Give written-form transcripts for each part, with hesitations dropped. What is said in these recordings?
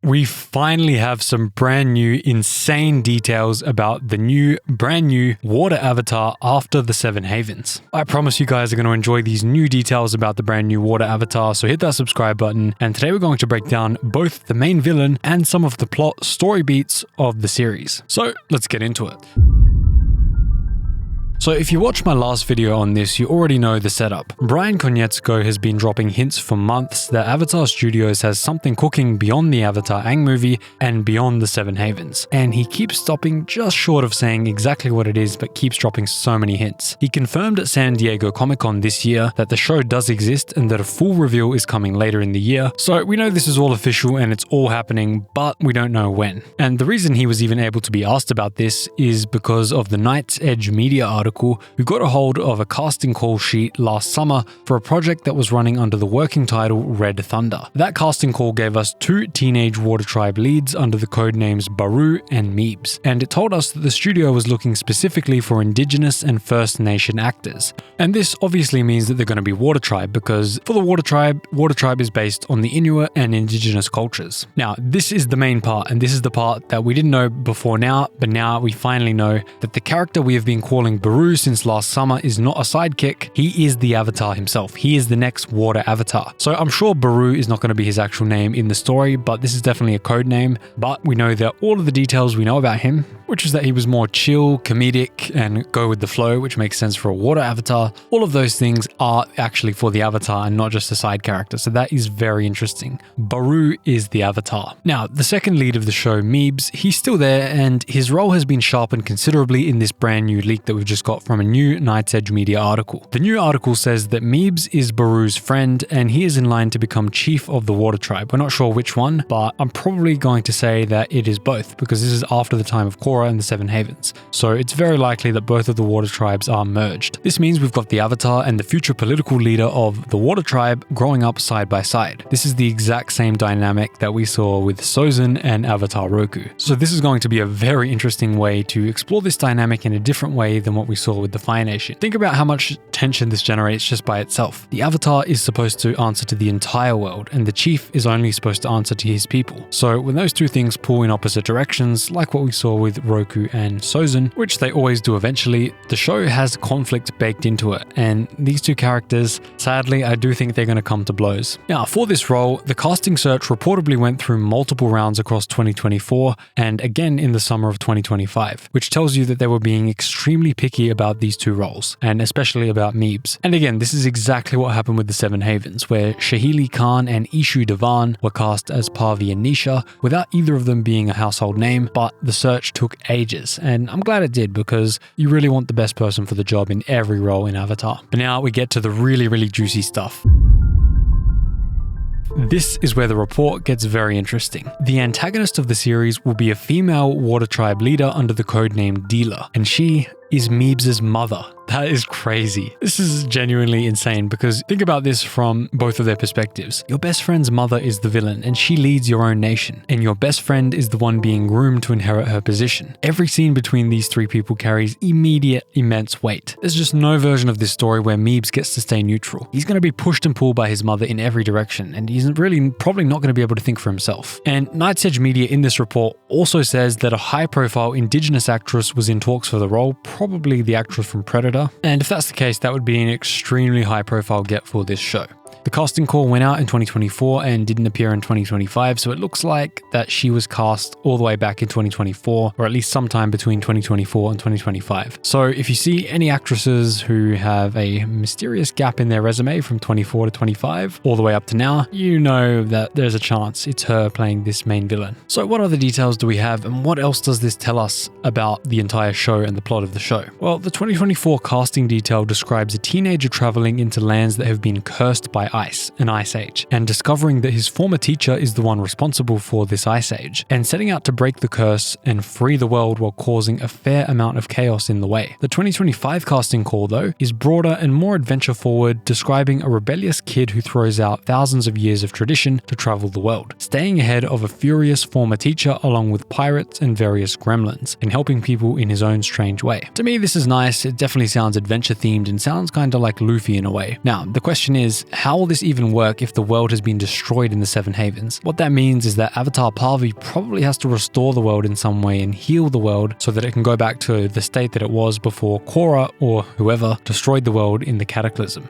we finally have some brand new, insane details about the brand new water avatar after the Seven Havens. I promise you guys are going to enjoy these new details about the brand new water avatar, so hit that subscribe button. And today we're going to break down both the main villain and some of the plot story beats of the series. So let's get into it. So if you watched my last video on this, you already know the setup. Brian Konietzko has been dropping hints for months that Avatar Studios has something cooking beyond the Avatar Aang movie and beyond the Seven Havens. And he keeps stopping just short of saying exactly what it is, but keeps dropping so many hints. He confirmed at San Diego Comic-Con this year that the show does exist and that a full reveal is coming later in the year. So we know this is all official and it's all happening, but we don't know when. And the reason he was even able to be asked about this is because of the Night's Edge media article who got a hold of a casting call sheet last summer for a project that was running under the working title Red Thunder. That casting call gave us 2 teenage Water Tribe leads under the codenames Baru and Meebs, and it told us that the studio was looking specifically for Indigenous and First Nation actors. And this obviously means that they're going to be Water Tribe, because for the Water Tribe is based on the Inuit and Indigenous cultures. Now, this is the main part, and this is the part that we didn't know before now, but now we finally know that the character we have been calling Baru since last summer is not a sidekick. He is the Avatar himself. He is the next water avatar. So I'm sure Baru is not going to be his actual name in the story, but this is definitely a code name. But we know that all of the details we know about him, which is that he was more chill, comedic, and go with the flow, which makes sense for a water avatar. All of those things are actually for the avatar and not just a side character. So that is very interesting. Baru is the avatar. Now, the second lead of the show, Meebs, he's still there, and his role has been sharpened considerably in this brand new leak that we've just got from a new Night's Edge media article. The new article says that Meebs is Baru's friend and he is in line to become chief of the Water Tribe. We're not sure which one, but I'm probably going to say that it is both, because this is after the time of Korra and the Seven Havens. So it's very likely that both of the Water Tribes are merged. This means we've got the Avatar and the future political leader of the Water Tribe growing up side by side. This is the exact same dynamic that we saw with Sozin and Avatar Roku. So this is going to be a very interesting way to explore this dynamic in a different way than what we saw with the Fire Nation. Think about how much tension this generates just by itself. The Avatar is supposed to answer to the entire world, and the chief is only supposed to answer to his people. So when those two things pull in opposite directions, like what we saw with Roku and Sozin, which they always do eventually, the show has conflict baked into it, and these two characters, sadly, I do think they're going to come to blows. Now, for this role, the casting search reportedly went through multiple rounds across 2024 and again in the summer of 2025, which tells you that they were being extremely picky about these two roles, and especially about Meebs. And again, this is exactly what happened with the Seven Havens, where Shahili Khan and Ishu Devan were cast as Parvi and Nisha without either of them being a household name, but the search took ages, and I'm glad it did, because you really want the best person for the job in every role in Avatar. But now we get to the really juicy stuff. This is where the report gets very interesting. The antagonist of the series will be a female Water Tribe leader under the codename Deela, and she is Meebs' mother. That is crazy. This is genuinely insane, because think about this from both of their perspectives. Your best friend's mother is the villain and she leads your own nation, and your best friend is the one being groomed to inherit her position. Every scene between these three people carries immediate, immense weight. There's just no version of this story where Meebs gets to stay neutral. He's going to be pushed and pulled by his mother in every direction, and he's really probably not going to be able to think for himself. And Night's Edge Media in this report also says that a high-profile Indigenous actress was in talks for the role, probably the actress from Predator. And if that's the case, that would be an extremely high profile get for this show. The casting call went out in 2024 and didn't appear in 2025, so it looks like that she was cast all the way back in 2024, or at least sometime between 2024 and 2025. So if you see any actresses who have a mysterious gap in their resume from 24 to 25, all the way up to now, you know that there's a chance it's her playing this main villain. So what other details do we have, and what else does this tell us about the entire show and the plot of the show? Well, the 2024 casting detail describes a teenager traveling into lands that have been cursed by ice, an ice age, and discovering that his former teacher is the one responsible for this ice age, and setting out to break the curse and free the world while causing a fair amount of chaos in the way. The 2025 casting call, though, is broader and more adventure forward, describing a rebellious kid who throws out thousands of years of tradition to travel the world, staying ahead of a furious former teacher along with pirates and various gremlins, and helping people in his own strange way. To me, this is nice. It definitely sounds adventure themed and sounds kind of like Luffy in a way. Now, the question is, how will this even work if the world has been destroyed in the Seven Havens? What that means is that Avatar Parvi probably has to restore the world in some way and heal the world so that it can go back to the state that it was before Korra or whoever destroyed the world in the Cataclysm.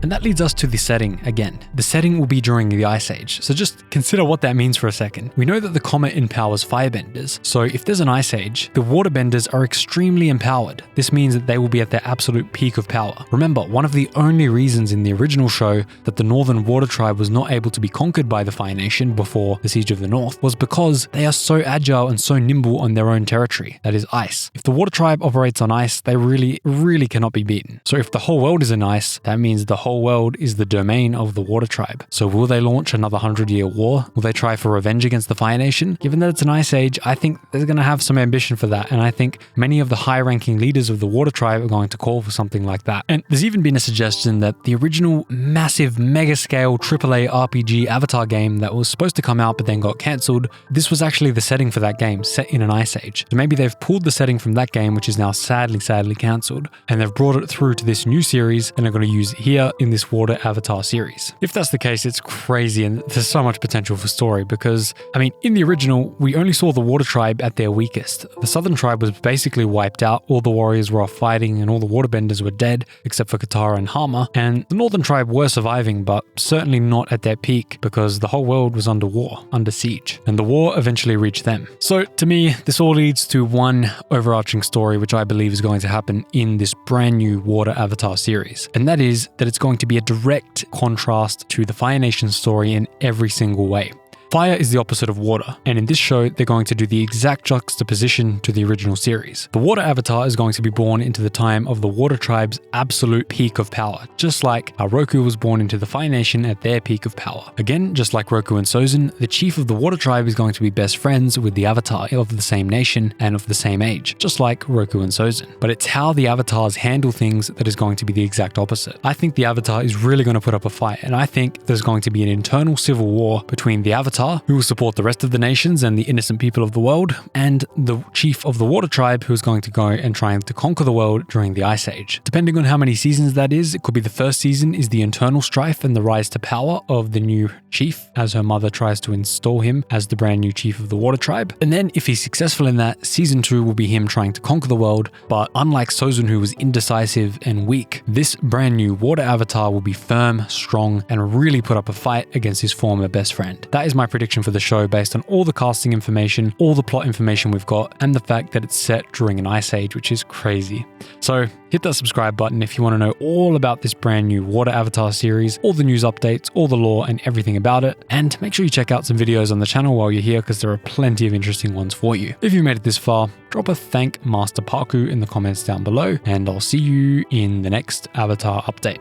And that leads us to the setting again. The setting will be during the Ice Age, so just consider what that means for a second. We know that the comet empowers firebenders, so if there's an Ice Age, the waterbenders are extremely empowered. This means that they will be at their absolute peak of power. Remember, one of the only reasons in the original show that the Northern Water Tribe was not able to be conquered by the Fire Nation before the Siege of the North was because they are so agile and so nimble on their own territory, that is ice. If the Water Tribe operates on ice, they really cannot be beaten. So if the whole world is in ice, that means the whole world is the domain of the Water Tribe. So will they launch another 100-year war? Will they try for revenge against the Fire Nation? Given that it's an Ice Age, I think they're going to have some ambition for that, and I think many of the high-ranking leaders of the Water Tribe are going to call for something like that. And there's even been a suggestion that the original massive mega-scale AAA RPG Avatar game that was supposed to come out but then got cancelled, this was actually the setting for that game, set in an Ice Age. So maybe they've pulled the setting from that game, which is now sadly cancelled, and they've brought it through to this new series and are going to use it here in this Water Avatar series. If that's the case, it's crazy and there's so much potential for story because, I mean, in the original, we only saw the Water Tribe at their weakest. The Southern Tribe was basically wiped out, all the warriors were off fighting and all the waterbenders were dead, except for Katara and Hama, and the Northern Tribe were surviving, but certainly not at their peak because the whole world was under war, under siege, and the war eventually reached them. So to me, this all leads to one overarching story which I believe is going to happen in this brand new Water Avatar series, and that is that it's going to be a direct contrast to the Fire Nation story in every single way. Fire is the opposite of water, and in this show, they're going to do the exact juxtaposition to the original series. The Water Avatar is going to be born into the time of the Water Tribe's absolute peak of power, just like how Roku was born into the Fire Nation at their peak of power. Again, just like Roku and Sozin, the chief of the Water Tribe is going to be best friends with the Avatar of the same nation and of the same age, just like Roku and Sozin. But it's how the Avatars handle things that is going to be the exact opposite. I think the Avatar is really going to put up a fight, and I think there's going to be an internal civil war between the Avatar, who will support the rest of the nations and the innocent people of the world, and the chief of the Water Tribe, who is going to go and try to conquer the world during the Ice Age. Depending on how many seasons that is, it could be the first season is the internal strife and the rise to power of the new chief, as her mother tries to install him as the brand new chief of the Water Tribe. And then, if he's successful in that, season 2 will be him trying to conquer the world, but unlike Sozin, who was indecisive and weak, this brand new Water Avatar will be firm, strong, and really put up a fight against his former best friend. That is my prediction for the show based on all the casting information, all the plot information we've got, and the fact that it's set during an Ice Age, which is crazy. So hit that subscribe button if you want to know all about this brand new Water Avatar series, all the news updates, all the lore, and everything about it. And make sure you check out some videos on the channel while you're here because there are plenty of interesting ones for you. If you made it this far, drop a thank Master Parku in the comments down below, and I'll see you in the next Avatar update.